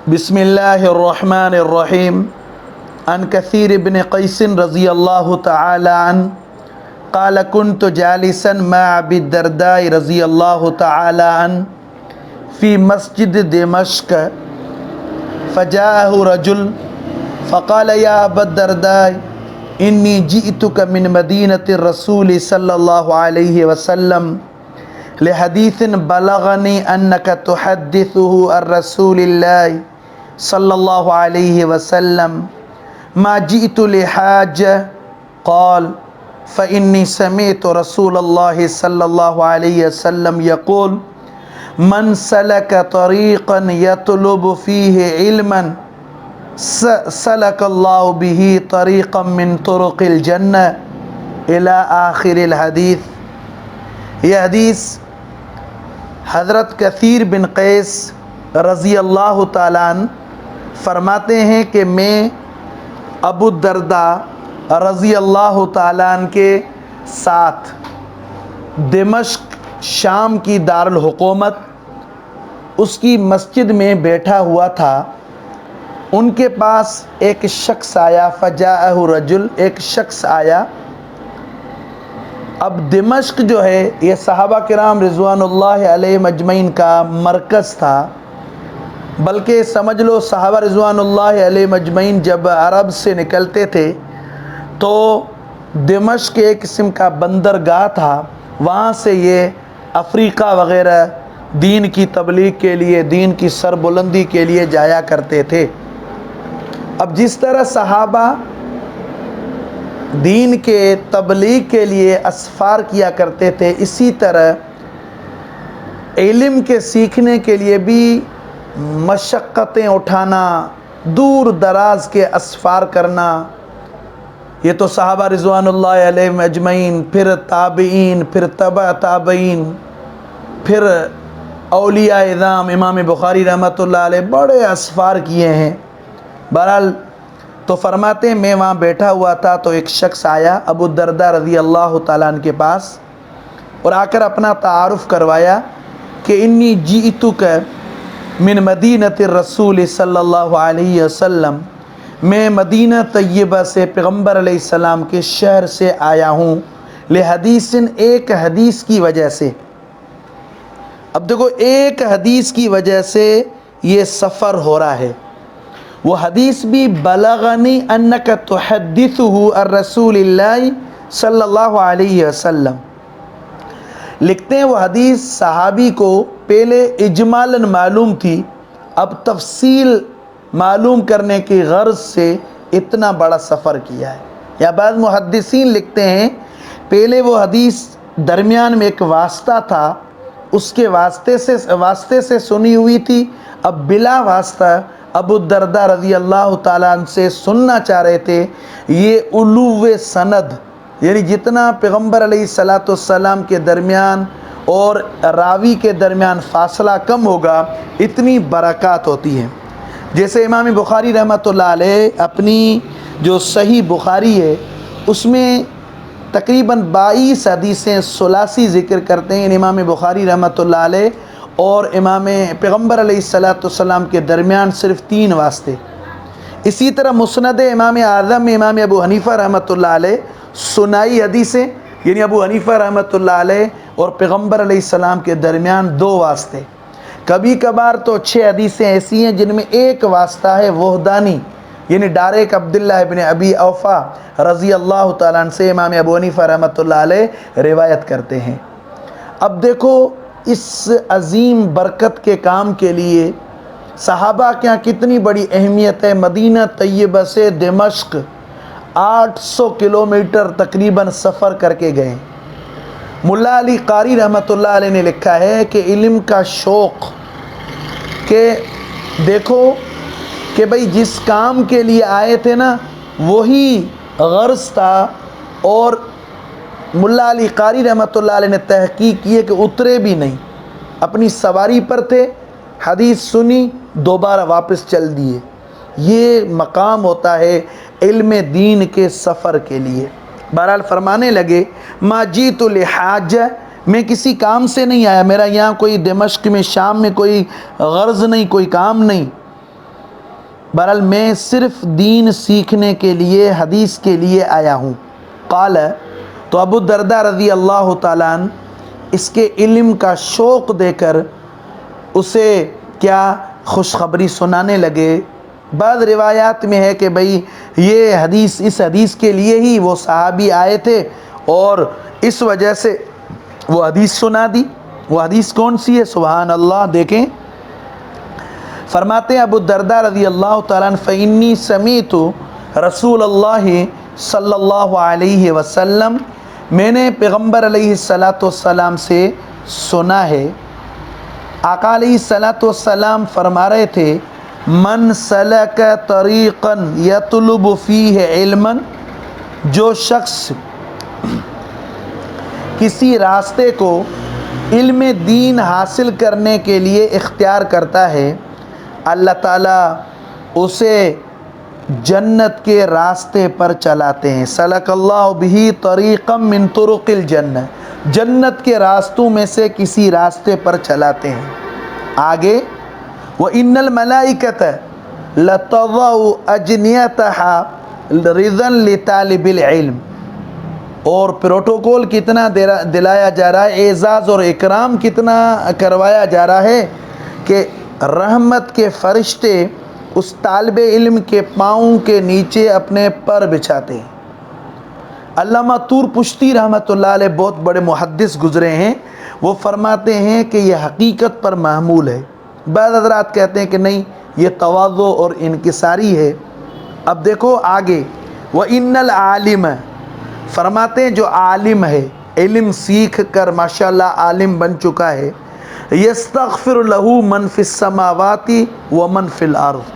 بسم اللہ الرحمن الرحیم عن کثیر بن قیس رضی اللہ تعالی عنہ قال كنت جالسا مع ابی الدرداء رضی اللہ تعالی عنہ فی مسجد دمشق فجاءه رجل فقال یا ابا الدرداء انی جئتک من مدینة الرسول صلی اللہ علیہ وسلم لحدیث بلغنی انک تحدثه عن رسول اللہ صلی اللہ علیہ وسلم ما جئت لحاجہ قال فإنی سمعت رسول اللہ صلی اللہ علیہ وسلم یقول من سلک طریقا یطلب فیہ علما سلک اللہ بہ طریقا من طرق الجنہ الی آخر الحدیث۔ یہ حدیث حضرت کثیر بن قیس رضی اللہ تعالیٰ عنہ فرماتے ہیں کہ میں ابو الدرداء رضی اللہ تعالیٰ عنہ کے ساتھ دمشق شام کی دارالحکومت اس کی مسجد میں بیٹھا ہوا تھا۔ ان کے پاس ایک شخص آیا، فجاءہ رجل، ایک شخص آیا۔ اب دمشق جو ہے یہ صحابہ کرام رضوان اللہ علیہ مجمعین کا مرکز تھا، بلکہ سمجھ لو صحابہ رضوان اللہ علیہ مجمعین جب عرب سے نکلتے تھے تو دمشق ایک قسم کا بندرگاہ تھا، وہاں سے یہ افریقہ وغیرہ دین کی تبلیغ کے لیے، دین کی سربلندی کے لیے جایا کرتے تھے۔ اب جس طرح صحابہ دین کے تبلیغ کے لیے اسفار کیا کرتے تھے، اسی طرح علم کے سیکھنے کے لیے بھی مشقتیں اٹھانا، دور دراز کے اسفار کرنا۔ یہ تو صحابہ رضوان اللہ علیہ اجمعین، پھر تابعین، پھر تبع تابعین، پھر اولیاء اعظام امام بخاری رحمۃ اللہ علیہ بڑے اسفار کیے ہیں۔ بہرحال تو فرماتے ہیں میں وہاں بیٹھا ہوا تھا تو ایک شخص آیا ابو الدرداء رضی اللہ تعالیٰ عنہ کے پاس، اور آ کر اپنا تعارف کروایا کہ انی جئتک من مدینۃ الرسول صلی اللہ علیہ وسلم، میں مدینہ طیبہ سے پیغمبر علیہ السلام کے شہر سے آیا ہوں، لحدیث، ایک حدیث کی وجہ سے۔ اب دیکھو ایک حدیث کی وجہ سے یہ سفر ہو رہا ہے، وہ حدیث بھی بلغنی انک تحدثہ عن رسول اللہ صلی اللہ علیہ وسلم۔ لکھتے ہیں وہ حدیث صحابی کو پہلے اجمالاً معلوم تھی، اب تفصیل معلوم کرنے کی غرض سے اتنا بڑا سفر کیا ہے۔ یا بعض محدثین لکھتے ہیں پہلے وہ حدیث درمیان میں ایک واسطہ تھا، اس کے واسطے سے سنی ہوئی تھی، اب بلا واسطہ ابو الدرداء رضی اللہ تعالیٰ عنہ سے سننا چاہ رہے تھے۔ یہ علو سند، یعنی جتنا پیغمبر علیہ السلام کے درمیان اور راوی کے درمیان فاصلہ کم ہوگا اتنی برکات ہوتی ہیں۔ جیسے امام بخاری رحمۃ اللہ علیہ اپنی جو صحیح بخاری ہے اس میں تقریباً 22 حدیثیں ثلاثی ذکر کرتے ہیں، یعنی امام بخاری رحمۃ اللہ علیہ اور امام پیغمبر علیہ السلام کے درمیان صرف 3 واسطے۔ اسی طرح مسند امام اعظم امام ابو حنیفہ رحمۃ اللہ علیہ سنائی حدیثیں، یعنی ابو حنیفہ رحمۃ اللہ علیہ اور پیغمبر علیہ السلام کے درمیان 2 واسطے۔ کبھی کبھار تو 6 حدیثیں ایسی ہیں جن میں ایک واسطہ ہے وحدانی، یعنی ڈائریکٹ عبداللہ ابن ابی اوفا رضی اللہ تعالیٰ عنہ سے امام ابو حنیفہ رحمۃ اللہ علیہ روایت کرتے ہیں۔ اب دیکھو اس عظیم برکت کے کام کے لیے صحابہ کے یہاں کتنی بڑی اہمیت ہے۔ مدینہ طیبہ سے دمشق 800 کلومیٹر تقریباً سفر کر کے گئے۔ ملا علی قاری رحمۃ اللہ علیہ نے لکھا ہے کہ علم کا شوق، کہ دیکھو کہ بھئی جس کام کے لیے آئے تھے نا وہی غرض تھا، اور ملا علی قاری رحمۃ اللہ علیہ نے تحقیق کی ہے کہ اترے بھی نہیں، اپنی سواری پر تھے، حدیث سنی، دوبارہ واپس چل دیے۔ یہ مقام ہوتا ہے علم دین کے سفر کے لیے۔ بہرحال فرمانے لگے ما جیت لحاجہ، میں کسی کام سے نہیں آیا، میرا یہاں کوئی دمشق میں شام میں کوئی غرض نہیں، کوئی کام نہیں۔ بہرحال میں صرف دین سیکھنے کے لیے، حدیث کے لیے آیا ہوں۔ قال، تو ابو الدرداء رضی اللہ تعالیٰ عنہ اس کے علم کا شوق دے کر اسے کیا خوشخبری سنانے لگے۔ بعض روایات میں ہے کہ بھئی یہ حدیث، اس حدیث کے لیے ہی وہ صحابی آئے تھے اور اس وجہ سے وہ حدیث سنا دی۔ وہ حدیث کون سی ہے؟ سبحان اللہ، دیکھیں فرماتے ہیں ابو الدرداء رضی اللہ تعالیٰ عنہ فإنی سمیعت رسول اللہ صلی اللہ علیہ وسلم، میں نے پیغمبر علیہ السلام سے سنا ہے، آقا علیہ السلام فرما رہے تھے من سلک طریقا یطلب فیہ علما، جو شخص کسی راستے کو علم دین حاصل کرنے کے لیے اختیار کرتا ہے، اللہ تعالیٰ اسے جنت کے راستے پر چلاتے ہیں۔ سلک اللہ بہ طریقا من طرق الجنہ، جنت کے راستوں میں سے کسی راستے پر چلاتے ہیں۔ آگے وَإِنَّ الْمَلَائِكَةَ لَتَضَعُ أَجْنِحَتَهَا رِضًا لِطَالِبِ الْعِلْمِ، اور پروٹوکول کتنا دلایا جا رہا ہے، اعزاز اور اکرام کتنا کروایا جا رہا ہے کہ رحمت کے فرشتے اس طالب علم کے پاؤں کے نیچے اپنے پر بچھاتے ہیں۔ علامہ طور پشتی رحمۃ اللہ علیہ بہت بڑے محدث گزرے ہیں، وہ فرماتے ہیں کہ یہ حقیقت پر محمول ہے۔ بعض حضرات کہتے ہیں کہ نہیں، یہ تواضع اور انکساری ہے۔ اب دیکھو آگے وَإِنَّ الْعَالِمَ، فرماتے ہیں جو عالم ہے، علم سیکھ کر ماشاءاللہ عالم بن چکا ہے، یستغفر لہ من فی السماوات ومن فی الارض،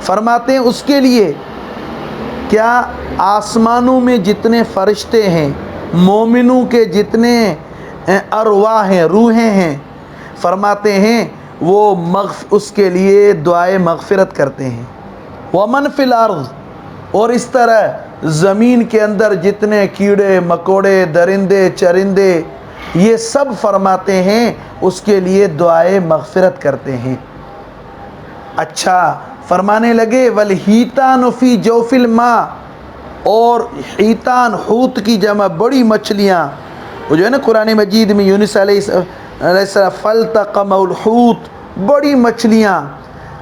فرماتے ہیں اس کے لیے کیا آسمانوں میں جتنے فرشتے ہیں، مومنوں کے جتنے ارواح ہیں، روحیں ہیں، فرماتے ہیں وہ اس کے لیے دعائے مغفرت کرتے ہیں۔ ومن فی الارض، اور اس طرح زمین کے اندر جتنے کیڑے مکوڑے درندے چرندے یہ سب فرماتے ہیں اس کے لیے دعائے مغفرت کرتے ہیں۔ اچھا فرمانے لگے والحیتان فی جوف الماء، اور حیتان حوت کی جمع بڑی مچھلیاں، وہ جو ہے نا قرآن مجید میں یونس علیہ السلام فالتقمہ الحوت، بڑی مچھلیاں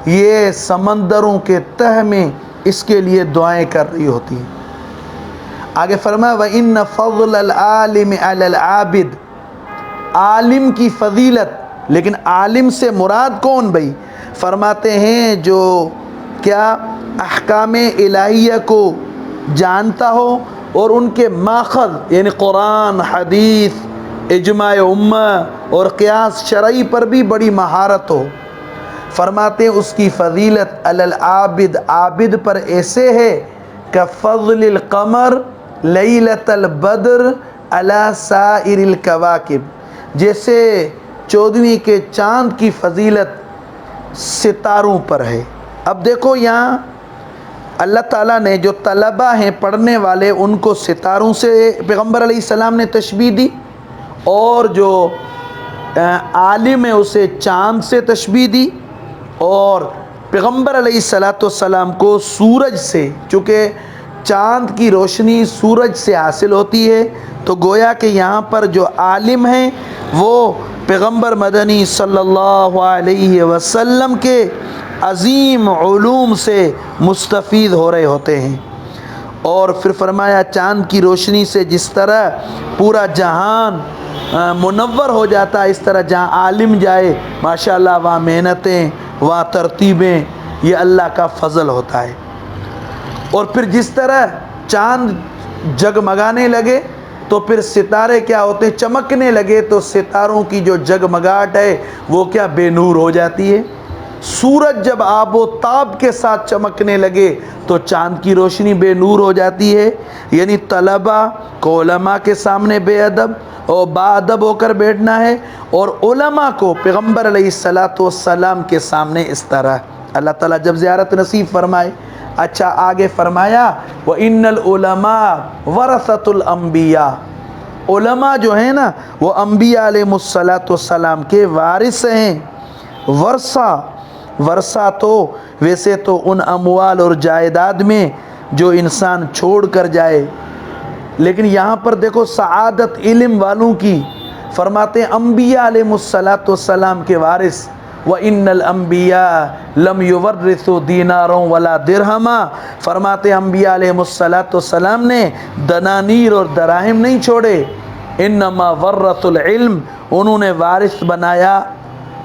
یہ سمندروں کے تہ میں اس کے لیے دعائیں کر رہی ہوتی ہیں۔ آگے فرمایا وَإِنَّ فَضْلَ الْعَالِمِ عَلَى الْعَابِدِ، عالم کی فضیلت، لیکن عالم سے مراد کون بھئی؟ فرماتے ہیں جو کیا احکام الہیہ کو جانتا ہو اور ان کے ماخذ یعنی قرآن حدیث اجماع امہ اور قیاس شرعی پر بھی بڑی مہارت ہو، فرماتے ہیں اس کی فضیلت علی العابد، عابد پر ایسے ہے کہ فضل القمر لیلۃ البدر علی سائر الکواکب، جیسے 14ویں کے چاند کی فضیلت ستاروں پر ہے۔ اب دیکھو یہاں اللہ تعالیٰ نے جو طلبہ ہیں پڑھنے والے ان کو ستاروں سے پیغمبر علیہ السلام نے تشبیہ دی، اور جو عالم ہے اسے چاند سے تشبیہ دی، اور پیغمبر علیہ السلام کو سورج سے، چونکہ چاند کی روشنی سورج سے حاصل ہوتی ہے، تو گویا کہ یہاں پر جو عالم ہیں وہ پیغمبر مدنی صلی اللہ علیہ وسلم کے عظیم علوم سے مستفید ہو رہے ہوتے ہیں۔ اور پھر فرمایا چاند کی روشنی سے جس طرح پورا جہان منور ہو جاتا ہے، اس طرح جہاں عالم جائے ماشاءاللہ وہاں محنتیں، وہاں ترتیبیں، یہ اللہ کا فضل ہوتا ہے۔ اور پھر جس طرح چاند جگمگانے لگے تو پھر ستارے کیا ہوتے ہیں، چمکنے لگے تو ستاروں کی جو جگمگاہٹ ہے وہ کیا بے نور ہو جاتی ہے۔ سورج جب آب و تاب کے ساتھ چمکنے لگے تو چاند کی روشنی بے نور ہو جاتی ہے۔ یعنی طلبہ کو علماء کے سامنے بے ادب اور با ادب ہو کر بیٹھنا ہے، اور علماء کو پیغمبر علیہ السلام کے سامنے اس طرح۔ اللہ تعالیٰ جب زیارت نصیب فرمائے۔ اچھا آگے فرمایا وَإِنَّ الْعُلَمَاءَ وَرَثَةُ الْأَنْبِيَاءِ، علماء جو ہیں نا وہ انبیاء علیہ السلام کے وارث ہیں۔ ورثہ ورثہ تو ویسے تو ان اموال اور جائیداد میں جو انسان چھوڑ کر جائے، لیکن یہاں پر دیکھو سعادت علم والوں کی، فرماتے ہیں انبیاء علیہ السلام کے وارث، وَإِنَّ الْأَنْبِيَاءَ لَمْ يُوَرِّثُوا دِینَارًا وَلَا دِرْہَمًا، فرماتے ہیں انبیاء علیہ السلام نے دنانیر اور دراہم نہیں چھوڑے، انما ورثوا العلم، انہوں نے وارث بنایا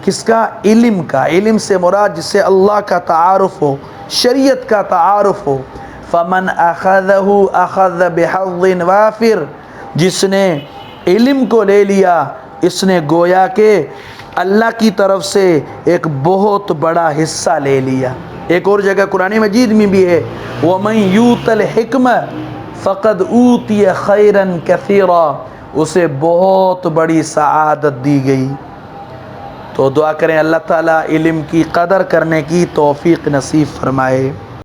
کس کا؟ علم کا۔ علم سے مراد جس سے اللہ کا تعارف ہو، شریعت کا تعارف ہو۔ فمن اخذہ اخذ بحظ وافر، جس نے علم کو لے لیا اس نے گویا کہ اللہ کی طرف سے ایک بہت بڑا حصہ لے لیا۔ ایک اور جگہ قرآن مجید میں بھی ہے وَمَن یُؤْتَ الْحِکْمَةَ فَقَدْ أُوتِیَ خَیْرًا کَثِیرًا، اسے بہت بڑی سعادت دی گئی۔ تو دعا کریں اللہ تعالیٰ علم کی قدر کرنے کی توفیق نصیب فرمائے۔